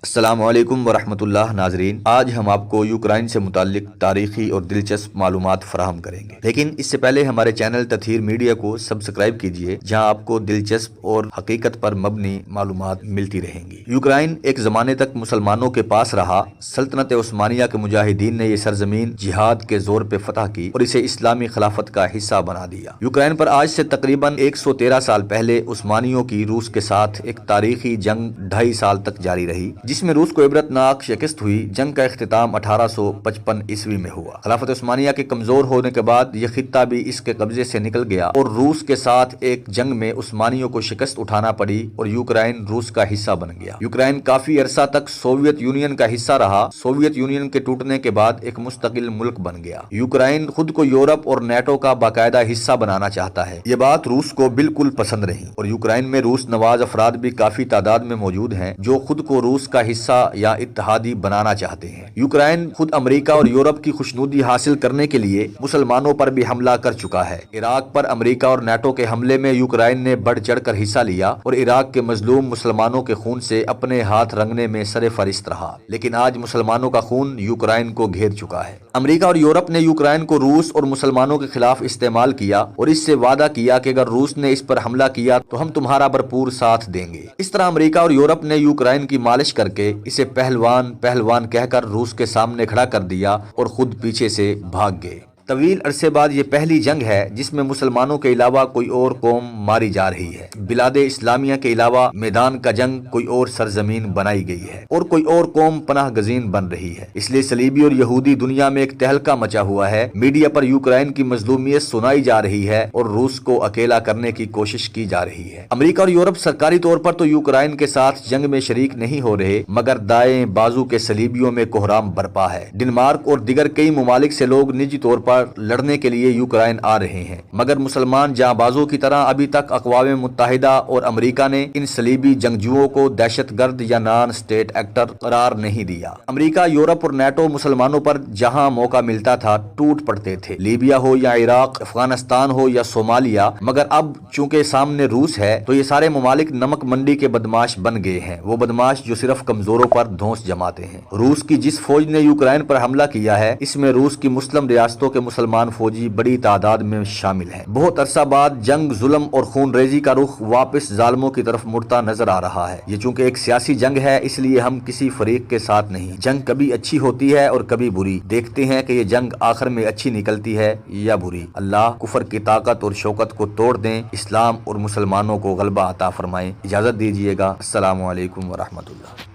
السلام علیکم ورحمۃ اللہ ناظرین، آج ہم آپ کو یوکرائن سے متعلق تاریخی اور دلچسپ معلومات فراہم کریں گے، لیکن اس سے پہلے ہمارے چینل تطہیر میڈیا کو سبسکرائب کیجئے، جہاں آپ کو دلچسپ اور حقیقت پر مبنی معلومات ملتی رہیں گی۔ یوکرائن ایک زمانے تک مسلمانوں کے پاس رہا۔ سلطنت عثمانیہ کے مجاہدین نے یہ سرزمین جہاد کے زور پہ فتح کی اور اسے اسلامی خلافت کا حصہ بنا دیا۔ یوکرائن پر آج سے تقریباً 113 سال پہلے عثمانیوں کی روس کے ساتھ ایک تاریخی جنگ 2.5 سال تک جاری رہی، جس میں روس کو عبرتناک شکست ہوئی۔ جنگ کا اختتام 1855 عیسوی میں ہوا۔ خلافت عثمانیہ کے کمزور ہونے کے بعد یہ خطہ بھی اس کے قبضے سے نکل گیا اور روس کے ساتھ ایک جنگ میں عثمانیوں کو شکست اٹھانا پڑی اور یوکرائن روس کا حصہ بن گیا۔ یوکرائن کافی عرصہ تک سوویت یونین کا حصہ رہا۔ سوویت یونین کے ٹوٹنے کے بعد ایک مستقل ملک بن گیا۔ یوکرائن خود کو یورپ اور نیٹو کا باقاعدہ حصہ بنانا چاہتا ہے۔ یہ بات روس کو بالکل پسند نہیں اور یوکرائن میں روس نواز افراد بھی کافی تعداد میں موجود ہیں جو خود کو روس کا حصہ یا اتحادی بنانا چاہتے ہیں۔ یوکرائن خود امریکہ اور یورپ کی خوشنودی حاصل کرنے کے لیے مسلمانوں پر بھی حملہ کر چکا ہے۔ عراق پر امریکہ اور نیٹو کے حملے میں یوکرائن نے بڑھ چڑھ کر حصہ لیا اور عراق کے مظلوم مسلمانوں کے خون سے اپنے ہاتھ رنگنے میں سر فہرست رہا، لیکن آج مسلمانوں کا خون یوکرائن کو گھیر چکا ہے۔ امریکہ اور یورپ نے یوکرائن کو روس اور مسلمانوں کے خلاف استعمال کیا اور اس سے وعدہ کیا کہ اگر روس نے اس پر حملہ کیا تو ہم تمہارا بھرپور ساتھ دیں گے۔ اس طرح امریکہ اور یورپ نے یوکرائن کی مالش کر کے اسے پہلوان کہہ کر روس کے سامنے کھڑا کر دیا اور خود پیچھے سے بھاگ گئے۔ طویل عرصے بعد یہ پہلی جنگ ہے جس میں مسلمانوں کے علاوہ کوئی اور قوم ماری جا رہی ہے۔ بلاد اسلامیہ کے علاوہ میدان کا جنگ کوئی اور سرزمین بنائی گئی ہے اور کوئی اور قوم پناہ گزین بن رہی ہے۔ اس لیے صلیبی اور یہودی دنیا میں ایک تہلکہ مچا ہوا ہے۔ میڈیا پر یوکرائن کی مظلومیت سنائی جا رہی ہے اور روس کو اکیلا کرنے کی کوشش کی جا رہی ہے۔ امریکہ اور یورپ سرکاری طور پر تو یوکرائن کے ساتھ جنگ میں شریک نہیں ہو رہے، مگر دائیں بازو کے صلیبیوں میں کوہرام برپا ہے۔ ڈنمارک اور دیگر کئی ممالک سے لوگ نجی طور پر لڑنے کے لیے یوکرائن آ رہے ہیں، مگر مسلمان جاں بازوں کی طرح ابھی تک اقوام متحدہ اور امریکہ نے ان صلیبی جنگجوؤں کو دہشت گرد یا نان اسٹیٹ ایکٹر قرار نہیں دیا۔ امریکہ، یورپ اور نیٹو مسلمانوں پر جہاں موقع ملتا تھا ٹوٹ پڑتے تھے، لیبیا ہو یا عراق، افغانستان ہو یا صومالیہ، مگر اب چونکہ سامنے روس ہے تو یہ سارے ممالک نمک منڈی کے بدماش بن گئے ہیں، وہ بدماش جو صرف کمزوروں پر دھونس جماتے ہیں۔ روس کی جس فوج نے یوکرائن پر حملہ کیا ہے، اس میں روس کی مسلم ریاستوں کے مسلمان فوجی بڑی تعداد میں شامل ہیں۔ بہت عرصہ بعد جنگ، ظلم اور خون ریزی کا رخ واپس ظالموں کی طرف مڑتا نظر آ رہا ہے۔ یہ چونکہ ایک سیاسی جنگ ہے، اس لیے ہم کسی فریق کے ساتھ نہیں۔ جنگ کبھی اچھی ہوتی ہے اور کبھی بری، دیکھتے ہیں کہ یہ جنگ آخر میں اچھی نکلتی ہے یا بری۔ اللہ کفر کی طاقت اور شوکت کو توڑ دیں، اسلام اور مسلمانوں کو غلبہ عطا فرمائیں۔ اجازت دیجیے گا۔ السلام علیکم ورحمۃ اللہ۔